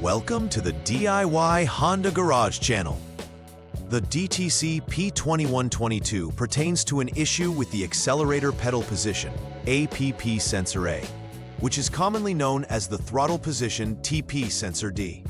Welcome to the DIY Honda Garage channel. The DTC P2122 pertains to an issue with the Accelerator Pedal Position, APP Sensor A, which is commonly known as the Throttle Position TP Sensor D.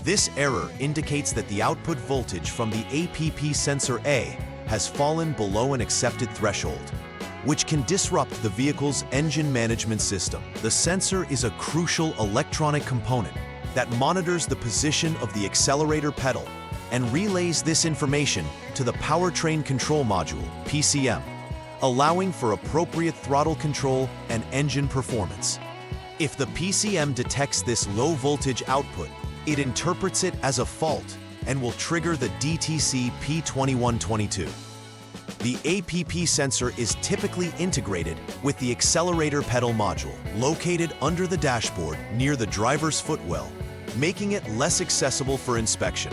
This error indicates that the output voltage from the APP Sensor A has fallen below an accepted threshold, which can disrupt the vehicle's engine management system. The sensor is a crucial electronic component that monitors the position of the accelerator pedal and relays this information to the Powertrain Control Module, PCM, allowing for appropriate throttle control and engine performance. If the PCM detects this low voltage output, it interprets it as a fault and will trigger the DTC P2122. The APP sensor is typically integrated with the accelerator pedal module, located under the dashboard near the driver's footwell, making it less accessible for inspection.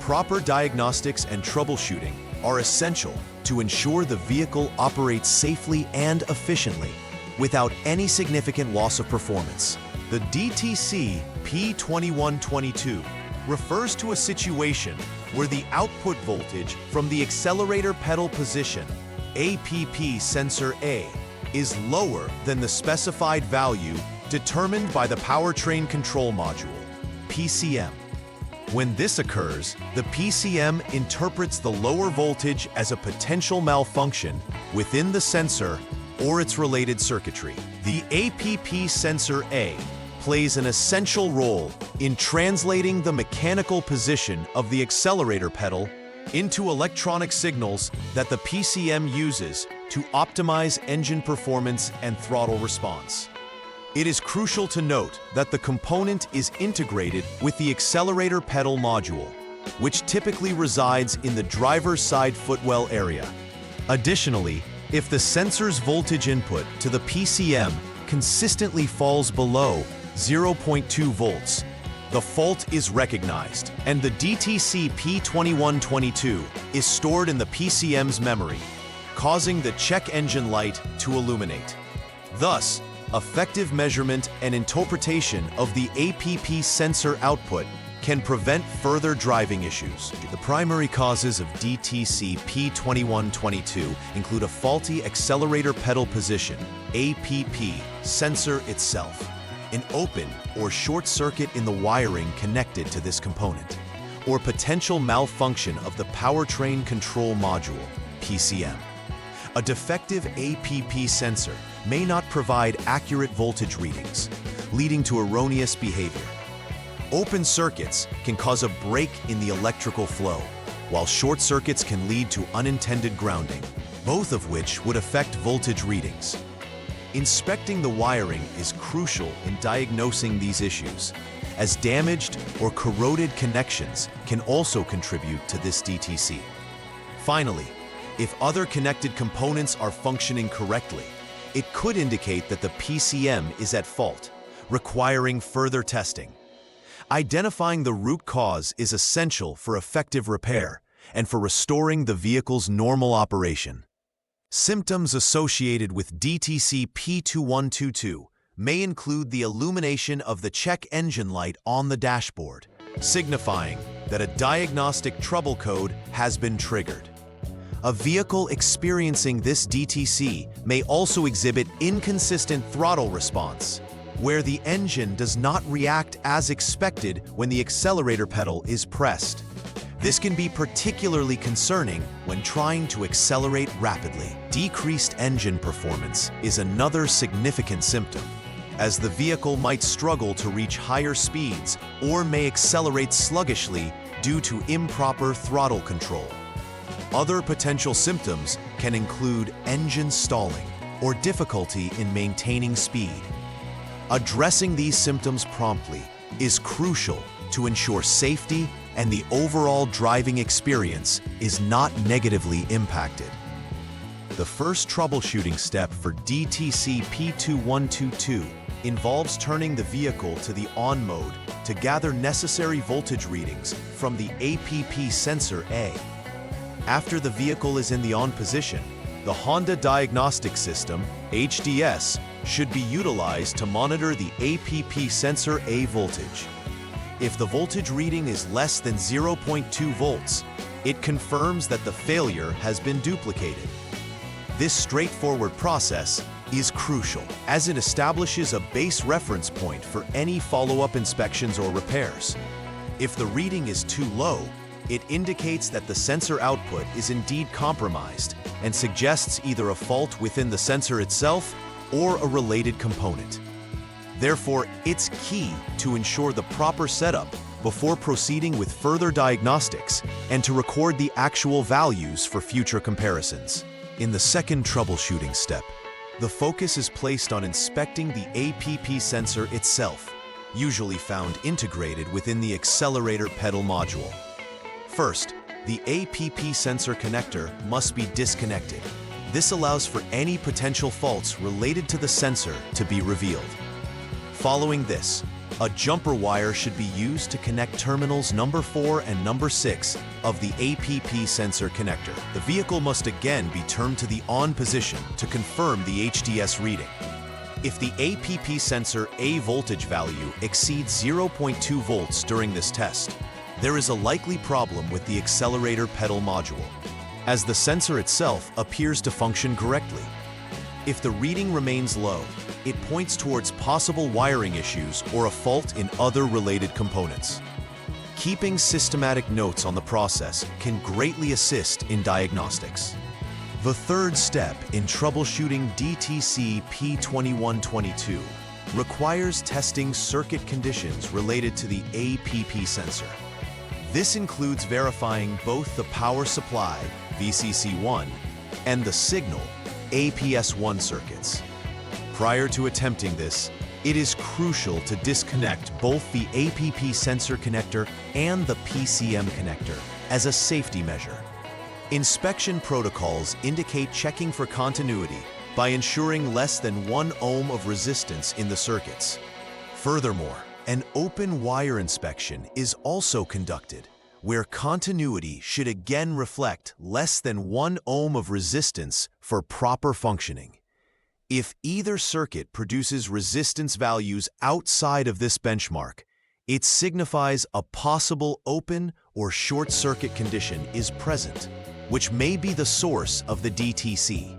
Proper diagnostics and troubleshooting are essential to ensure the vehicle operates safely and efficiently without any significant loss of performance. The DTC P2122 refers to a situation where the output voltage from the accelerator pedal position, APP sensor A, is lower than the specified value determined by the Powertrain Control Module, PCM. When this occurs, the PCM interprets the lower voltage as a potential malfunction within the sensor or its related circuitry. The APP sensor A plays an essential role in translating the mechanical position of the accelerator pedal into electronic signals that the PCM uses to optimize engine performance and throttle response. It is crucial to note that the component is integrated with the accelerator pedal module, which typically resides in the driver's side footwell area. Additionally, if the sensor's voltage input to the PCM consistently falls below 0.2 volts, the fault is recognized, and the DTC P2122 is stored in the PCM's memory, causing the check engine light to illuminate. Thus, effective measurement and interpretation of the APP sensor output can prevent further driving issues. The primary causes of DTC P2122 include a faulty accelerator pedal position, APP, sensor itself, an open or short circuit in the wiring connected to this component, or potential malfunction of the Powertrain Control Module, PCM. A defective APP sensor may not provide accurate voltage readings, leading to erroneous behavior. Open circuits can cause a break in the electrical flow, while short circuits can lead to unintended grounding, both of which would affect voltage readings. Inspecting the wiring is crucial in diagnosing these issues, as damaged or corroded connections can also contribute to this DTC. Finally, if other connected components are functioning correctly, it could indicate that the PCM is at fault, requiring further testing. Identifying the root cause is essential for effective repair and for restoring the vehicle's normal operation. Symptoms associated with DTC P2122 may include the illumination of the check engine light on the dashboard, signifying that a diagnostic trouble code has been triggered. A vehicle experiencing this DTC may also exhibit inconsistent throttle response, where the engine does not react as expected when the accelerator pedal is pressed. This can be particularly concerning when trying to accelerate rapidly. Decreased engine performance is another significant symptom, as the vehicle might struggle to reach higher speeds or may accelerate sluggishly due to improper throttle control. Other potential symptoms can include engine stalling or difficulty in maintaining speed. Addressing these symptoms promptly is crucial to ensure safety and the overall driving experience is not negatively impacted. The first troubleshooting step for DTC P2122 involves turning the vehicle to the on mode to gather necessary voltage readings from the APP sensor A. After the vehicle is in the on position, the Honda Diagnostic System, HDS, should be utilized to monitor the APP sensor A voltage. If the voltage reading is less than 0.2 volts, it confirms that the failure has been duplicated. This straightforward process is crucial, as it establishes a base reference point for any follow-up inspections or repairs. If the reading is too low, it indicates that the sensor output is indeed compromised and suggests either a fault within the sensor itself or a related component. Therefore, it's key to ensure the proper setup before proceeding with further diagnostics and to record the actual values for future comparisons. In the second troubleshooting step, the focus is placed on inspecting the APP sensor itself, usually found integrated within the accelerator pedal module. First, the APP sensor connector must be disconnected. This allows for any potential faults related to the sensor to be revealed. Following this, a jumper wire should be used to connect terminals number 4 and number 6 of the APP sensor connector. The vehicle must again be turned to the on position to confirm the HDS reading. If the APP sensor A voltage value exceeds 0.2 volts during this test, there is a likely problem with the accelerator pedal module, as the sensor itself appears to function correctly. If the reading remains low, it points towards possible wiring issues or a fault in other related components. Keeping systematic notes on the process can greatly assist in diagnostics. The third step in troubleshooting DTC P2122 requires testing circuit conditions related to the APP sensor. This includes verifying both the power supply, VCC1, and the signal, APS1 circuits. Prior to attempting this, it is crucial to disconnect both the APP sensor connector and the PCM connector as a safety measure. Inspection protocols indicate checking for continuity by ensuring less than 1 ohm of resistance in the circuits. Furthermore, an open wire inspection is also conducted, where continuity should again reflect less than 1 ohm of resistance for proper functioning. If either circuit produces resistance values outside of this benchmark, it signifies a possible open or short circuit condition is present, which may be the source of the DTC.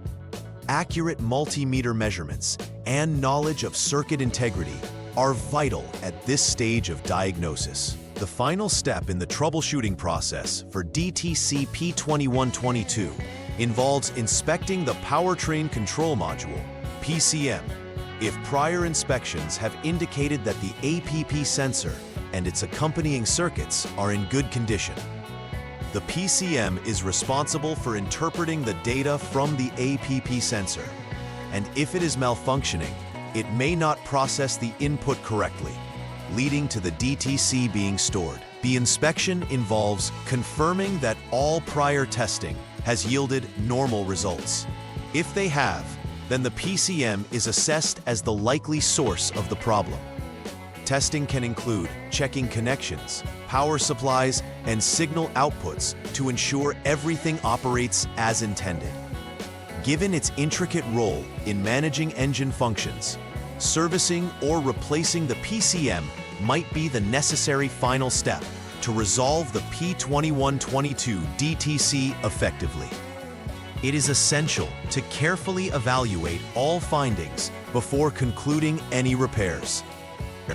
Accurate multimeter measurements and knowledge of circuit integrity are vital at this stage of diagnosis. The final step in the troubleshooting process for DTC P2122 involves inspecting the powertrain control module, PCM, if prior inspections have indicated that the APP sensor and its accompanying circuits are in good condition. The PCM is responsible for interpreting the data from the APP sensor, and if it is malfunctioning, it may not process the input correctly, leading to the DTC being stored. The inspection involves confirming that all prior testing has yielded normal results. If they have, then the PCM is assessed as the likely source of the problem. Testing can include checking connections, power supplies, and signal outputs to ensure everything operates as intended. Given its intricate role in managing engine functions, servicing or replacing the PCM might be the necessary final step to resolve the P2122 DTC effectively. It is essential to carefully evaluate all findings before concluding any repairs.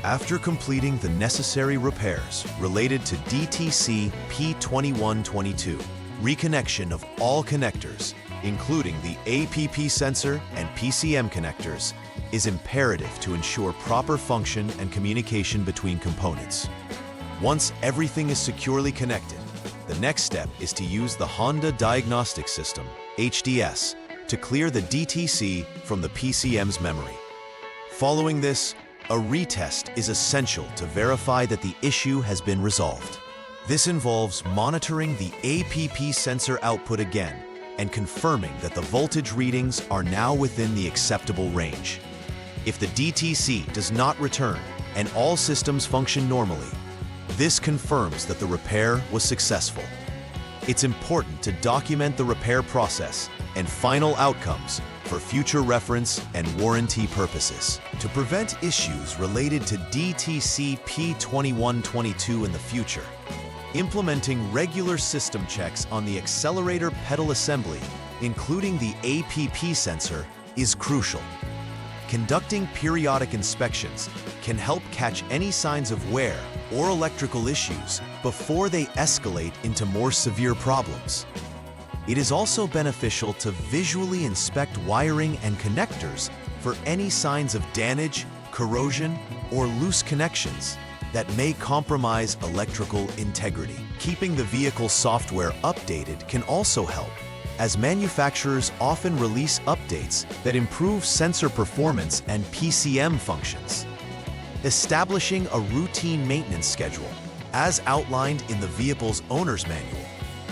After completing the necessary repairs related to DTC P2122, reconnection of all connectors, including the APP sensor and PCM connectors, is imperative to ensure proper function and communication between components. Once everything is securely connected, the next step is to use the Honda Diagnostic System, HDS, to clear the DTC from the PCM's memory. Following this, a retest is essential to verify that the issue has been resolved. This involves monitoring the APP sensor output again and confirming that the voltage readings are now within the acceptable range. If the DTC does not return and all systems function normally, this confirms that the repair was successful. It's important to document the repair process and final outcomes for future reference and warranty purposes. To prevent issues related to DTC P2122 in the future, implementing regular system checks on the accelerator pedal assembly, including the APP sensor, is crucial. Conducting periodic inspections can help catch any signs of wear or electrical issues before they escalate into more severe problems. It is also beneficial to visually inspect wiring and connectors for any signs of damage, corrosion, or loose connections that may compromise electrical integrity. Keeping the vehicle software updated can also help, as manufacturers often release updates that improve sensor performance and PCM functions. Establishing a routine maintenance schedule, as outlined in the vehicle's owner's manual,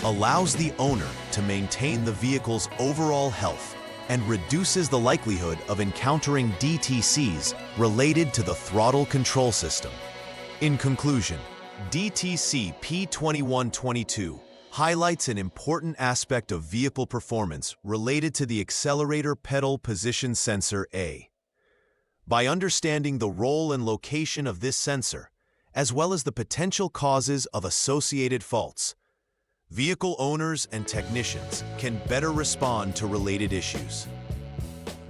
allows the owner to maintain the vehicle's overall health and reduces the likelihood of encountering DTCs related to the throttle control system. In conclusion, DTC P2122 highlights an important aspect of vehicle performance related to the accelerator pedal position sensor A. By understanding the role and location of this sensor, as well as the potential causes of associated faults, vehicle owners and technicians can better respond to related issues.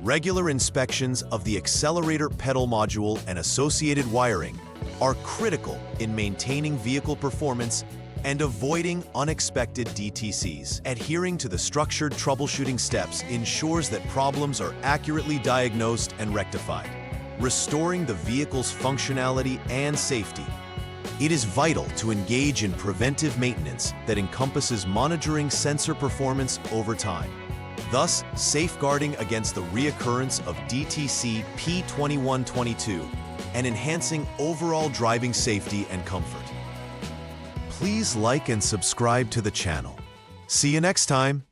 Regular inspections of the accelerator pedal module and associated wiring are critical in maintaining vehicle performance and avoiding unexpected DTCs. Adhering to the structured troubleshooting steps ensures that problems are accurately diagnosed and rectified, restoring the vehicle's functionality and safety. It is vital to engage in preventive maintenance that encompasses monitoring sensor performance over time, thus safeguarding against the reoccurrence of DTC P2122 and enhancing overall driving safety and comfort. Please like and subscribe to the channel. See you next time.